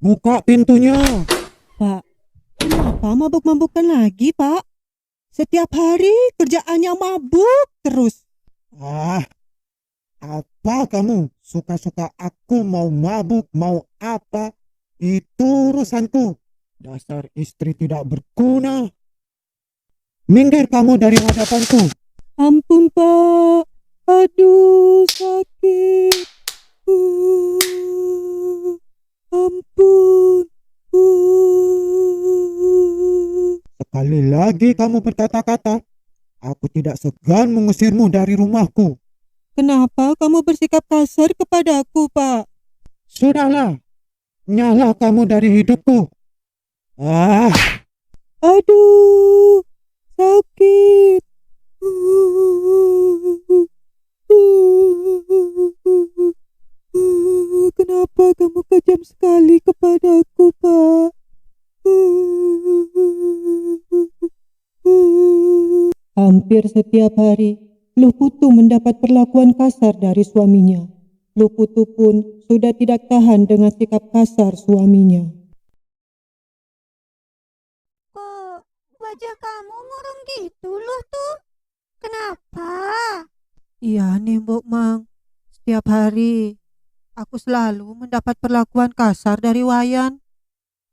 Buka pintunya. Pak, kenapa mabuk-mabukan lagi, Pak? Setiap hari kerjaannya mabuk terus. Ah, apa kamu? Suka-suka aku mau mabuk, mau apa? Itu urusanku. Dasar istri tidak berguna. Minggir kamu dari hadapanku. Ampun, Pak. Aduh, sakit. Ampun. Sekali lagi kamu berkata-kata, aku tidak segan mengusirmu dari rumahku. Kenapa kamu bersikap kasar kepadaku, Pak? Sudahlah, nyala kamu dari hidupku. Ah, Aduh, sakit. Kenapa kamu kejam sekali kepadaku, Pak? Hampir setiap hari, Luputu mendapat perlakuan kasar dari suaminya. Luputu pun sudah tidak tahan dengan sikap kasar suaminya. Kok wajah kamu murung gitu loh tuh? Kenapa? Iya nih, Mbok Mang. Setiap hari aku selalu mendapat perlakuan kasar dari Wayan.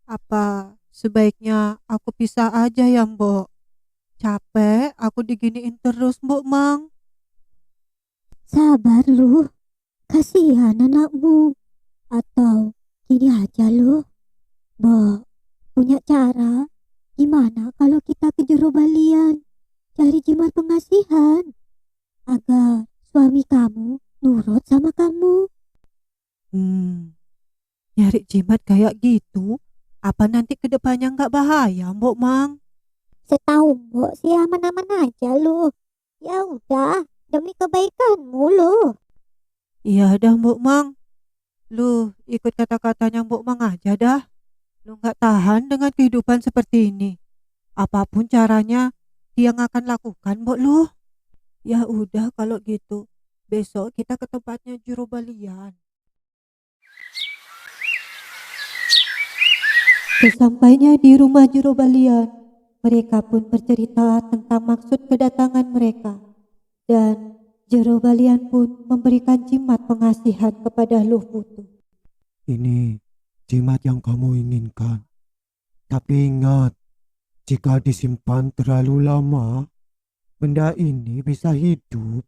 Apa sebaiknya aku pisah aja ya, Mbok? Capek aku diginiin terus, Mbok Mang. Sabar lu, kasihan anakmu. Atau gini aja lu, Bo, punya cara. Gimana kalau kita ke jero balian, cari jimat pengasihan, agar suami kamu nurut sama kamu. Nyari jimat kayak gitu, apa nanti kedepannya nggak bahaya, Mbok Mang? Setahu Mbok sih aman-aman aja lu. Ya udah, demi kebaikanmu lu. Iya dah, Mbok Mang. Lu ikut kata-katanya Mbok Mang aja dah. Lu nggak tahan dengan kehidupan seperti ini. Apapun caranya, dia yang akan lakukan, Mbok lu. Ya udah kalau gitu. Besok kita ke tempatnya Juru Balian. Sesampainya di rumah Juru Balian, mereka pun bercerita tentang maksud kedatangan mereka. Dan Juru Balian pun memberikan jimat pengasihan kepada Luputu. ini jimat yang kamu inginkan. Tapi ingat, jika disimpan terlalu lama, benda ini bisa hidup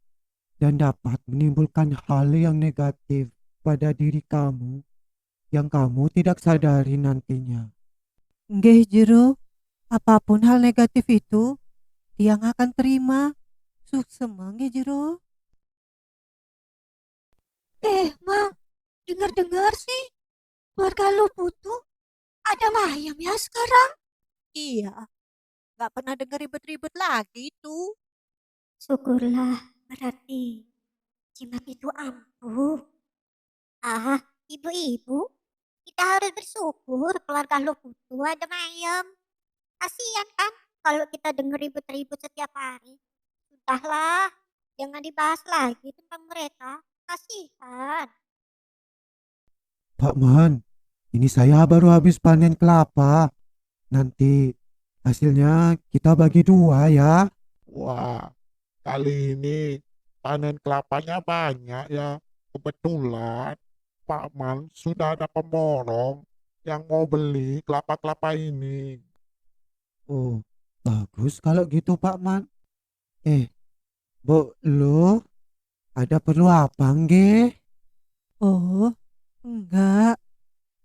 dan dapat menimbulkan hal yang negatif pada diri kamu yang kamu tidak sadari nantinya. Nggih Jero, apapun hal negatif itu, dia akan terima. Suksema nggih Jero. Mang, dengar-dengar sih, keluarga lu putu ada mayam ya sekarang. Iya, nggak pernah dengar ribet-ribet lagi tuh. Syukurlah, berarti jimat itu ampuh. Ah, ibu-ibu, kita harus bersyukur keluarga lu putu ada mayam. Kasian kan kalau kita denger ribut-ribut setiap hari. Sudahlah, jangan dibahas lagi tentang mereka. Kasihan. Pak Man, ini saya baru habis panen kelapa. Nanti hasilnya kita bagi dua ya. Wah, kali ini panen kelapanya banyak ya. Kebetulan Pak Man sudah ada pemborong yang mau beli kelapa-kelapa ini. Oh, bagus kalau gitu Pak Man. Bu, lo ada perlu apa nggih? Oh, enggak.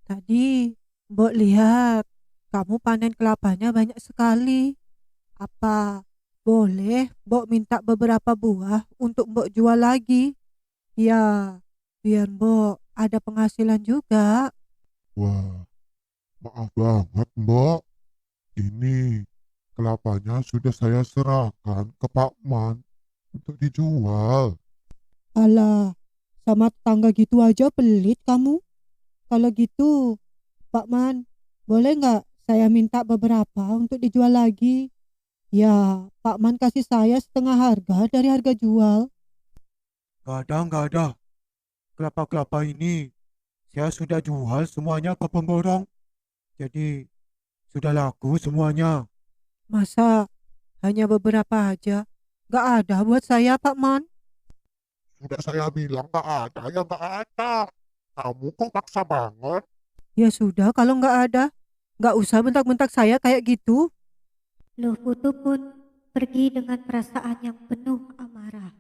Tadi Mbok lihat kamu panen kelapanya banyak sekali. Apa boleh Mbok minta beberapa buah untuk Mbok jual lagi? Ya, biar Mbok ada penghasilan juga. Wah, maaf banget Mbak. Ini kelapanya sudah saya serahkan ke Pak Man untuk dijual. Alah, sama tetangga gitu aja pelit kamu. Kalau gitu, Pak Man, boleh nggak saya minta beberapa untuk dijual lagi? Ya, Pak Man kasih saya setengah harga dari harga jual. Gak ada. Kelapa-kelapa ini saya sudah jual semuanya ke pemborong. Jadi sudah laku semuanya. Masa hanya beberapa aja? Nggak ada buat saya, Pak Man. Sudah saya bilang nggak ada, ya nggak ada. Kamu kok paksa banget? Ya sudah, kalau nggak ada, nggak usah bentak-bentak saya kayak gitu. Loh Putu pun pergi dengan perasaan yang penuh amarah.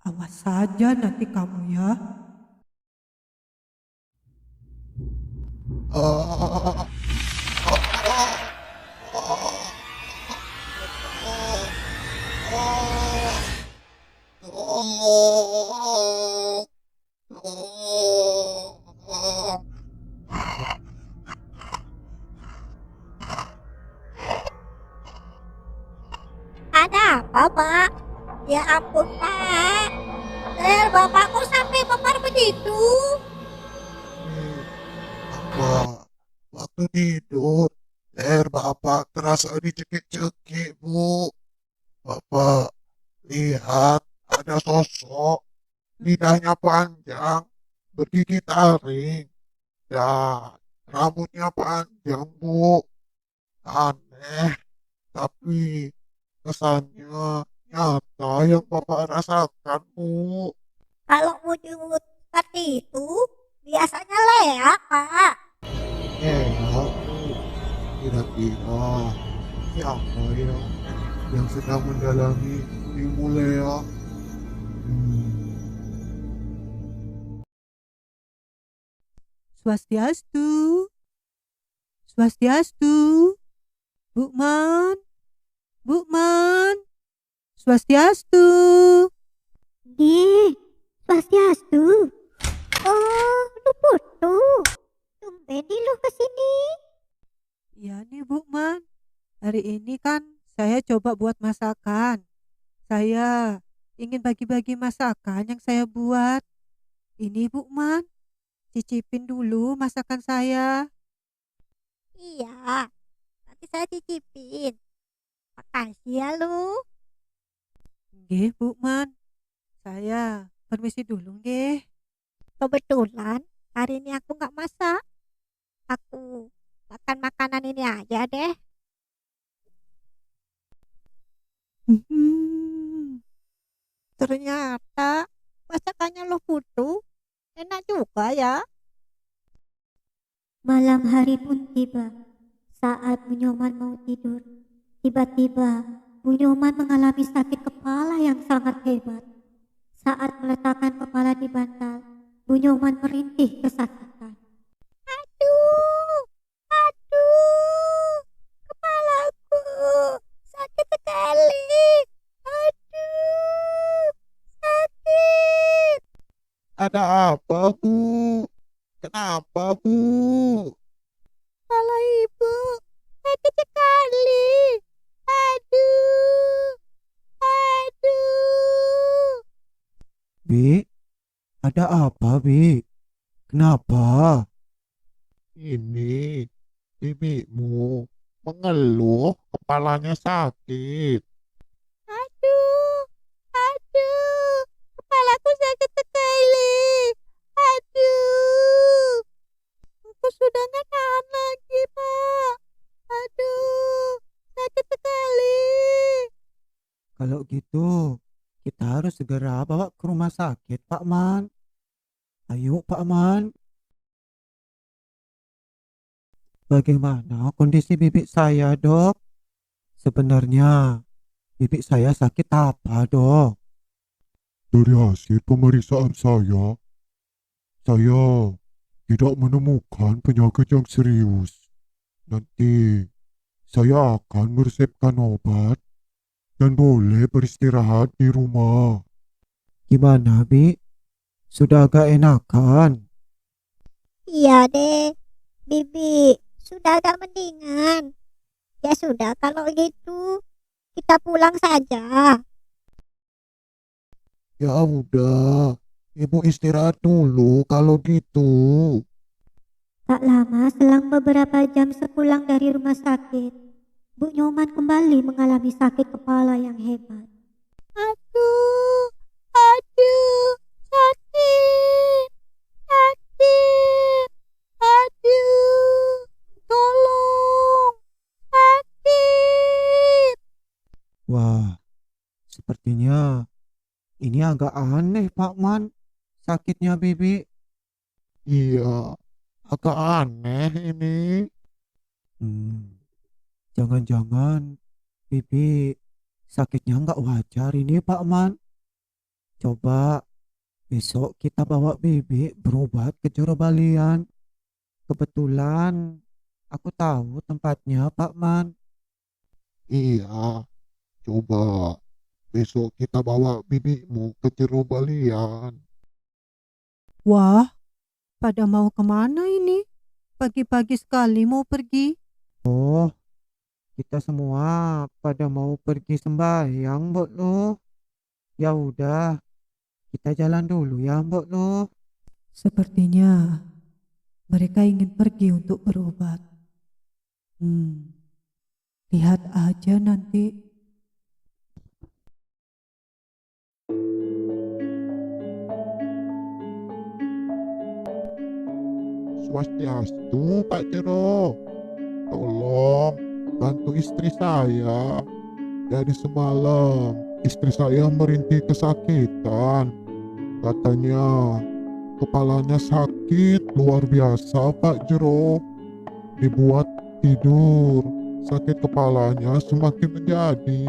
Awas saja nanti kamu ya. Ah, Ada apa, Pak? Ya ampun, Pak. Bapakku sampai memar begitu. Bapak, waktu tidur, leher Bapak terasa dicekik-cekik, Bu. Bapak lihat ada sosok, lidahnya panjang, bergigi taring, dan rambutnya panjang, Bu. Aneh, tapi kesannya nyata yang Bapak rasakan, Bu. Kalau wujud seperti itu, biasanya leak, Pak. Ya, Bu. Kira-kira siapa ya yang sedang mendalami ilmu Lea? Swastiastu. Swastiastu. Bukman. Bukman. Swastiastu. Di, Swastiastu. Oh, lu Putu. Tumben di lu kesini. Iya nih Bukman. Hari ini kan saya coba buat masakan. Saya ingin bagi-bagi masakan yang saya buat. Ini Bukman. Cicipin dulu masakan saya. Iya, nanti saya cicipin. Makasih ya lu. Nggih Bukman. Saya permisi dulu nggih. Kebetulan hari ini aku nggak masak. Aku makan makanan ini aja deh. Ternyata masakannya lo Putu enak juga ya. Malam hari pun tiba. Saat Bu Nyoman mau tidur, tiba-tiba Bu Nyoman mengalami sakit kepala yang sangat hebat. Saat meletakkan kepala di bantal, Bu Nyoman merintih kesakitan. Aduh, aduh, kepalaku sakit sekali. Aduh, sakit. Ada apa, Bu? Kenapa, Bu? Kepala ibu sakit sekali. Aduh, aduh. Bi, ada apa, Bi? Kenapa? Ini bibimu mengeluh kepalanya sakit. Aduh, aduh, kepalaku sakit sekali. Aduh, aku sudah nggak tahan lagi, Pak. Aduh, sakit sekali. Kalau gitu, kita harus segera bawa ke rumah sakit, Pak Man. Ayo, Pak Man. Bagaimana kondisi bibik saya, Dok? Sebenarnya, bibik saya sakit apa, Dok? Dari hasil pemeriksaan saya tidak menemukan penyakit yang serius. Nanti saya akan meresepkan obat dan boleh beristirahat di rumah. Gimana, Bi? Sudah agak enakan? Iya deh, Bibi sudah agak mendingan. Ya sudah, kalau gitu kita pulang saja. Ya udah, ibu istirahat dulu kalau gitu. Tak lama selang beberapa jam sepulang dari rumah sakit, Bu Nyoman kembali mengalami sakit kepala yang hebat. Aduh, aduh, sakit, sakit. Ini agak aneh, Pak Man. Sakitnya Bibi. Iya, agak aneh ini. Jangan-jangan Bibi sakitnya nggak wajar ini, Pak Man. Coba besok kita bawa Bibi berobat ke Jorobalian. Kebetulan aku tahu tempatnya, Pak Man. Iya, coba besok kita bawa bibimu ke Jerobalian. Wah, pada mau kemana ini? Pagi-pagi sekali mau pergi. Oh, kita semua pada mau pergi sembahyang, Mbok Lu. Ya udah, kita jalan dulu ya, Mbok Lu. Sepertinya mereka ingin pergi untuk berobat. Lihat aja nanti. Swastiastu, Pak Jero. Tolong bantu istri saya. Dari semalam istri saya merintih kesakitan. Katanya kepalanya sakit luar biasa, Pak Jero. Dibuat tidur, sakit kepalanya semakin menjadi.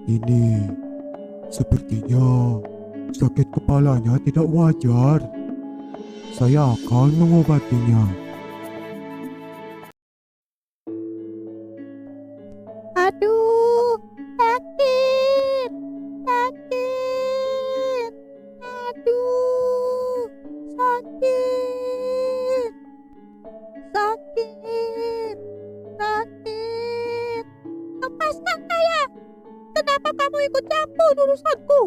Ini sepertinya sakit kepalanya tidak wajar. Saya akan mengobatinya. Aduh, sakit, sakit. Aduh, sakit, sakit, sakit. Lepaskan saya. Kenapa kamu ikut campur urusanku?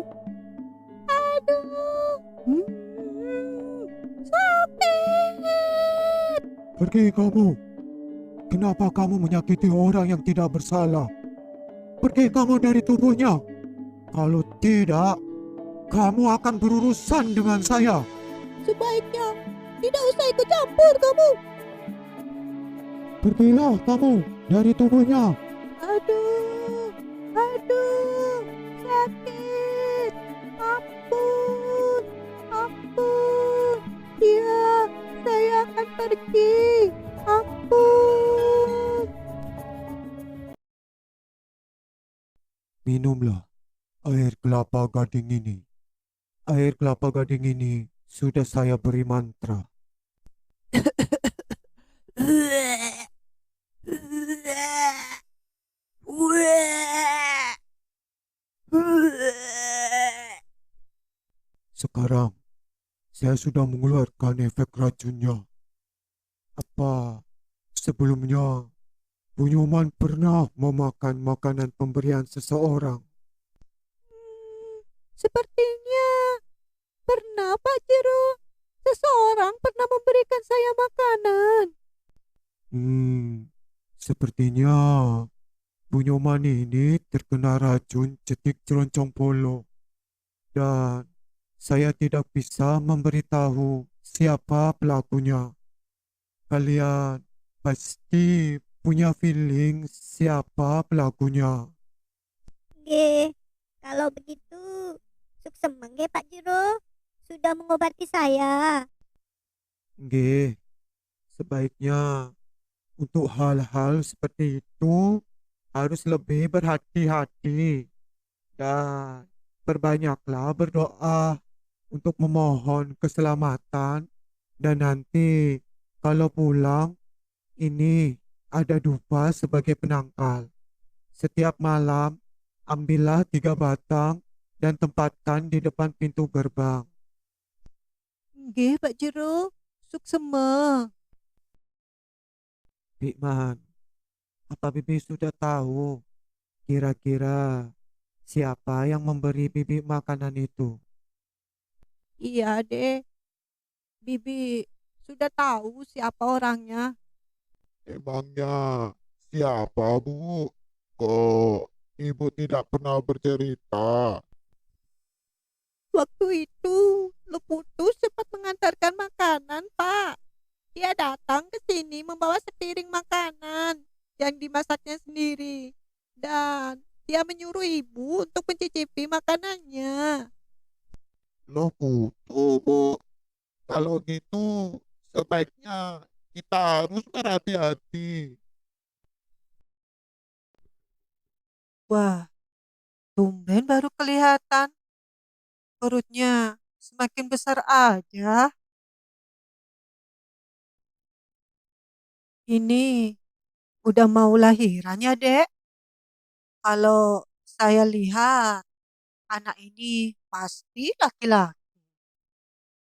Aduh, sakit. Pergi kamu. Kenapa kamu menyakiti orang yang tidak bersalah? Pergi kamu dari tubuhnya. Kalau tidak, kamu akan berurusan dengan saya. Sebaiknya tidak usah ikut campur kamu. Pergilah kamu dari tubuhnya. Aduh, aduh, sakit. Ampun, ampun. Ya, saya akan pergi. Ampun. Minumlah air kelapa gading ini. Air kelapa gading ini sudah saya beri mantra. Sekarang saya sudah mengeluarkan efek racunnya. Apa sebelumnya Bunyoman pernah memakan makanan pemberian seseorang? Sepertinya pernah, Pak Jero. Seseorang pernah memberikan saya makanan. Sepertinya Bunyoman ini terkena racun cetik ceroncong polo. Dan saya tidak bisa memberitahu siapa pelakunya. Kalian pasti punya feeling siapa pelakunya. Nggih, kalau begitu suksemeng nggih Pak Jero. Sudah mengobati saya. Nggih, sebaiknya untuk hal-hal seperti itu harus lebih berhati-hati dan perbanyaklah berdoa untuk memohon keselamatan. Dan nanti kalau pulang ini ada dupa sebagai penangkal. Setiap malam ambillah 3 batang dan tempatkan di depan pintu gerbang. Nggih, Pak Jero. Suksema. Bikman, apa Bibi sudah tahu kira-kira siapa yang memberi Bibi makanan itu? Iya, Dek. Bibi sudah tahu siapa orangnya. Emangnya siapa, Bu? Kok Ibu tidak pernah bercerita? Waktu itu, Leputus sempat mengantarkan makanan, Pak. Dia datang ke sini membawa sepiring makanan yang dimasaknya sendiri. dan dia menyuruh ibu untuk mencicipi makanannya. Loh Putu, Bu. Kalau gitu sebaiknya kita harus berhati-hati. Wah, tumben baru kelihatan. Perutnya semakin besar aja. Ini udah mau lahiran ya, Dek? Kalau saya lihat, anak ini pasti laki-laki.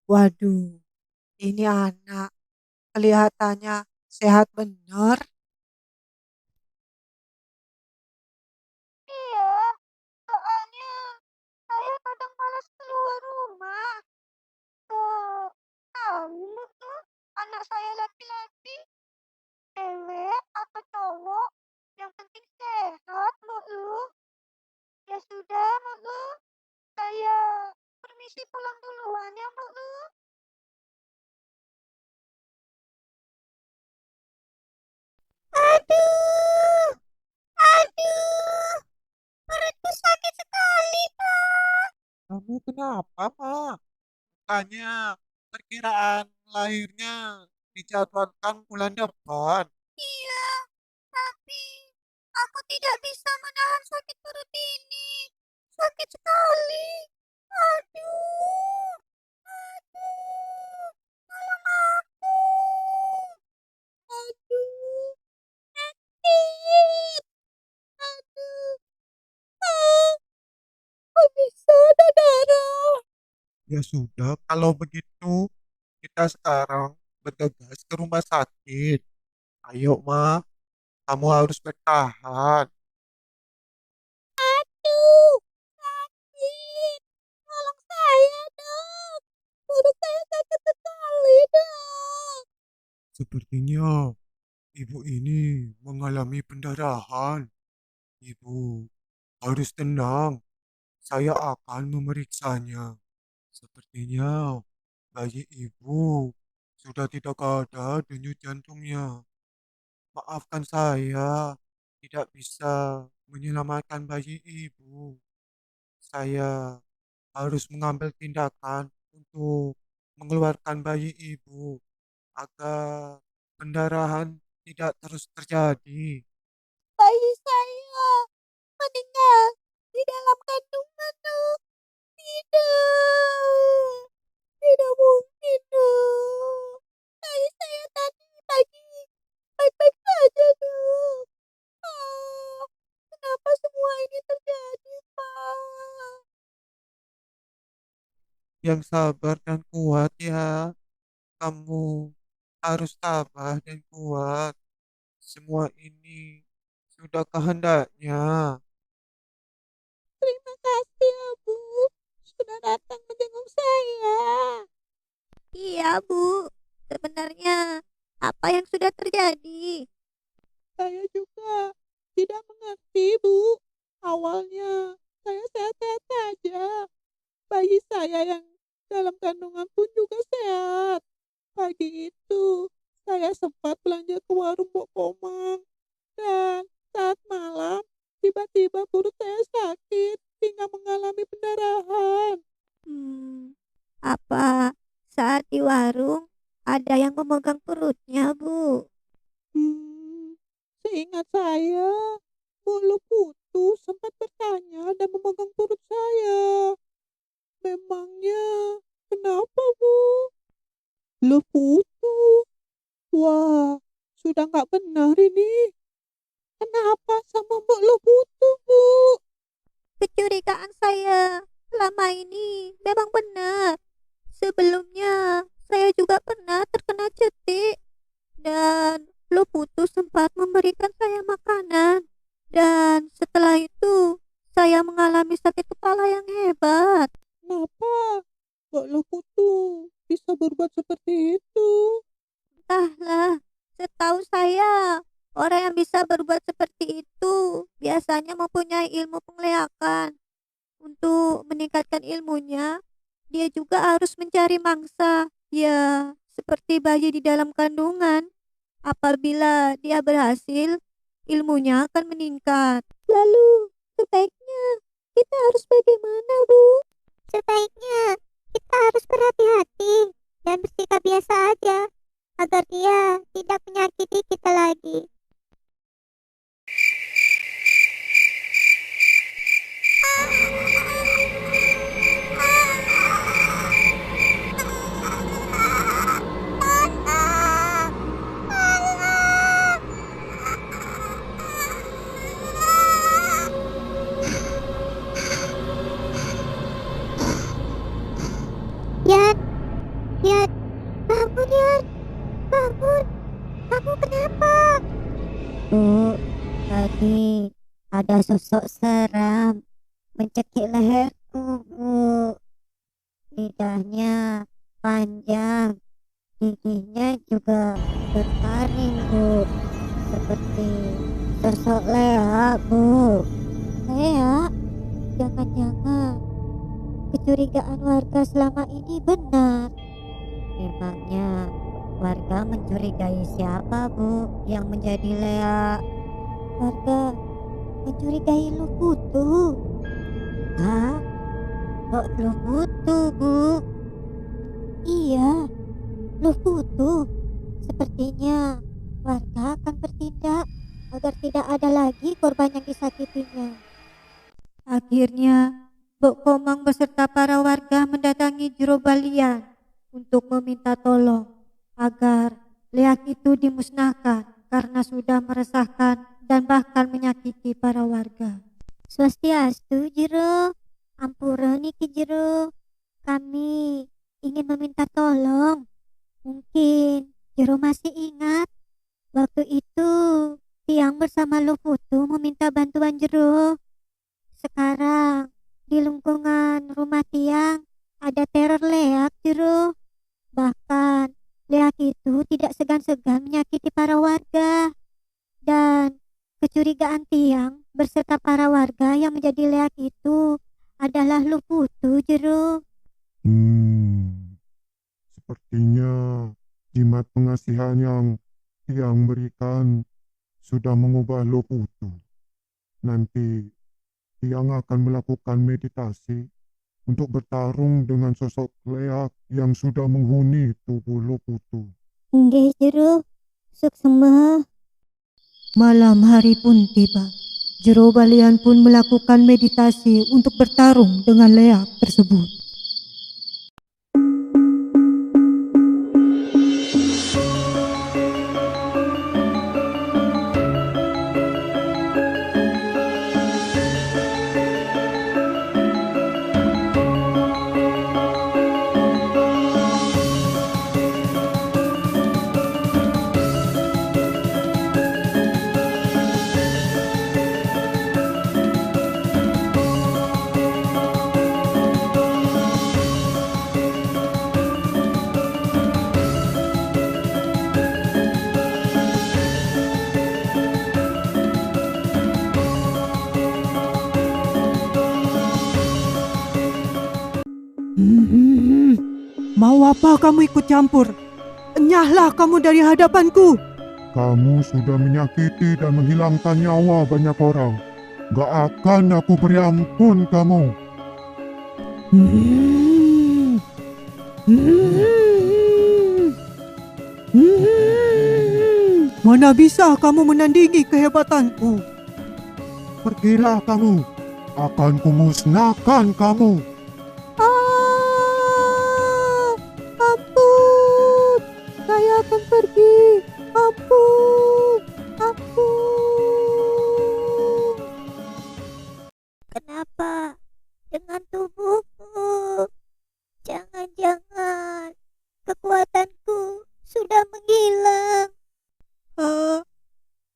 Waduh, ini anak kelihatannya sehat benar. Iya, soalnya saya kadang malas keluar rumah. Kok tahu tuh anak saya laki-laki, cewek atau cowok, yang penting sehat, Lu. Ya sudah, Lu. Saya permisi pulang duluan ya, Lu. Aduh, aduh, perutku sakit sekali, Pak. Kamu kenapa, Mak? Tanya perkiraan lahirnya dijadwalkan bulan depan. Iya, tapi aku tidak bisa menahan sakit perut ini. Sakit sekali. Aduh, aduh, tolong aku. Aduh, sakit. Aduh, ah, kok bisa ada darah? Ya sudah, kalau begitu kita sekarang bergegas ke rumah sakit. Ayo, Ma, kamu harus bertahan. Aduh, sakit. Tolong saya dong. Perut saya sakit sekali dong. Sepertinya ibu ini mengalami pendarahan. Ibu harus tenang. Saya akan memeriksanya. Sepertinya bayi ibu sudah tidak ada denyut jantungnya. Maafkan saya tidak bisa menyelamatkan bayi ibu. Saya harus mengambil tindakan untuk mengeluarkan bayi ibu agar pendarahan tidak terus terjadi. Bayi saya meninggal di dalam kandungan, dok. Tidak, tidak mungkin, dok. Bayi saya tadi pagi baik-baik saja, dok. Ah, kenapa semua ini terjadi, Pak? Yang sabar dan kuat ya. Kamu harus tabah dan kuat. Semua ini sudah kehendaknya. Terima kasih ya, Bu. Sudah datang menjenguk saya. Iya, Bu. Sebenarnya apa yang sudah terjadi? Saya juga tidak mengerti, Bu. Awalnya saya sehat-sehat saja. Bayi saya yang dalam kandungan pun juga sehat. Pagi itu saya sempat belanja ke warung Mbok Komang. Dan saat malam tiba-tiba perut saya sakit hingga mengalami pendarahan. Apa saat di warung ada yang memegang perutnya, Bu? Hmm, Seingat saya, Bolo Putu sempat bertanya dan memegang perut saya. Memangnya kenapa, Bu? Lo Putu? Wah, sudah nggak benar ini. Kenapa sama Mbok Lo Putu, Bu? Kecurigaan saya selama ini memang benar. Sebelumnya saya juga pernah terkena cetik dan Luputu sempat memberikan saya makanan. Dan setelah itu saya mengalami sakit kepala yang hebat. Kenapa Mbok Lo Putu bisa berbuat seperti itu? Entahlah, setahu saya orang yang bisa berbuat seperti itu biasanya mempunyai ilmu penglihakan. Untuk meningkatkan ilmunya, dia juga harus mencari mangsa. Ya, seperti bayi di dalam kandungan. Apabila dia berhasil, ilmunya akan meningkat. Lalu, sebaiknya kita harus bagaimana, Bu? Sebaiknya kita harus berhati-hati dan bersikap biasa aja agar dia tidak menyakiti kita lagi. Yan, Yan, bangun Yan, bangun. Kamu kenapa? Bu, tadi ada sosok seram mencekik leherku, Bu. Lidahnya panjang, giginya juga bertaring, Bu. Seperti sosok Lea, Bu. Lea? Jangan-jangan kecurigaan warga selama ini benar. Memangnya warga mencurigai siapa, Bu, yang menjadi Lea? Warga mencurigai Luputu. Hah? Kok Luputu, Bu? Iya, Luputu. Sepertinya warga akan bertindak agar tidak ada lagi korban yang disakitinya. Akhirnya, Mbok Komang beserta para warga mendatangi Jero Balian untuk meminta tolong agar leak itu dimusnahkan karena sudah meresahkan dan bahkan menyakiti para warga. Swastiastu, Jero. Ampura niki, Jero. Kami ingin meminta tolong. Mungkin Jero masih ingat waktu itu Tiang bersama Luputu meminta bantuan Jero. Sekarang di lingkungan rumah Tiang ada teror leak, Jero. Bahkan leak itu tidak segan-segan menyakiti para warga. Dan kecurigaan Tiang beserta para warga yang menjadi leak itu adalah Luputu, Jero. Sepertinya jimat pengasihan yang Tiang berikan sudah mengubah Luputu. Nanti Tiang akan melakukan meditasi untuk bertarung dengan sosok leak yang sudah menghuni tubuh Luputu. Nggih, Jero. Suksema. Malam hari pun tiba. Jero Balian pun melakukan meditasi untuk bertarung dengan leak tersebut. Mau apa kamu ikut campur? Enyahlah kamu dari hadapanku. Kamu sudah menyakiti dan menghilangkan nyawa banyak orang. Gak akan aku beri ampun kamu. Mana bisa kamu menandingi kehebatanku? Pergilah kamu. Akan kumusnahkan kamu. Ampun, saya akan pergi. Ampun, ampun. Kenapa dengan tubuhku? Jangan-jangan kekuatanku sudah menghilang.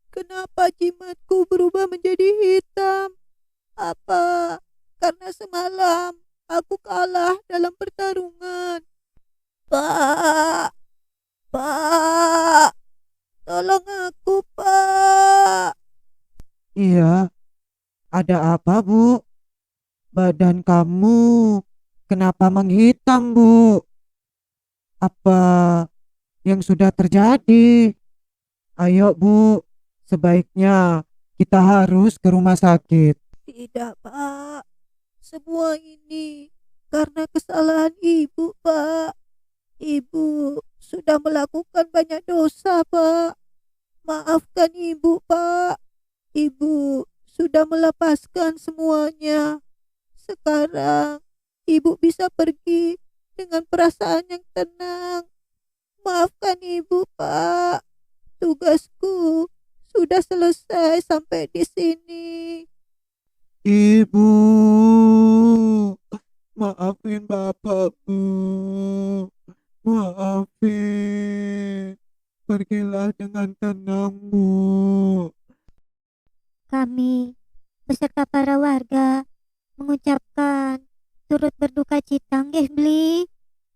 Kenapa jimatku berubah menjadi hitam? Apa karena semalam aku kalah dalam pertarungan? Pak, tolong aku, Pak. Iya, ada apa, Bu? Badan kamu kenapa menghitam, Bu? Apa yang sudah terjadi? Ayo, Bu, sebaiknya Kita harus ke rumah sakit. Tidak, Pak. Semua ini karena kesalahan Ibu, Pak. Ibu sudah melakukan banyak dosa, Pak. Maafkan Ibu, Pak. Ibu sudah melepaskan semuanya. Sekarang Ibu bisa pergi dengan perasaan yang tenang. Maafkan Ibu, Pak. Tugasku sudah selesai sampai di sini. Ibu, maafin bapakmu. Maafin. Pergilah dengan tenang, Bu. Kami beserta para warga mengucapkan turut berduka cita nggih Bli.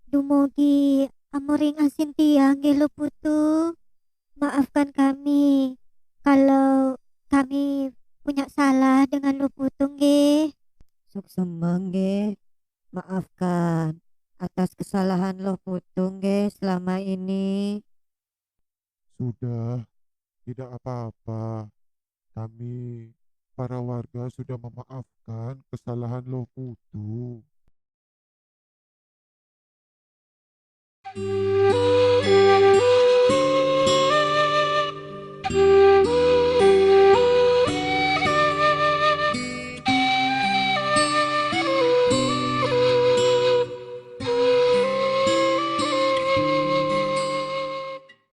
Dumugi amuring asintia nggih lho putu. Maafkan kami kalau kami punya salah dengan lu putu nggih. Suksema nggih, maafkan atas kesalahan lo putu nggih selama ini. Sudah, tidak apa-apa. Kami, para warga sudah memaafkan kesalahan Loh Putu.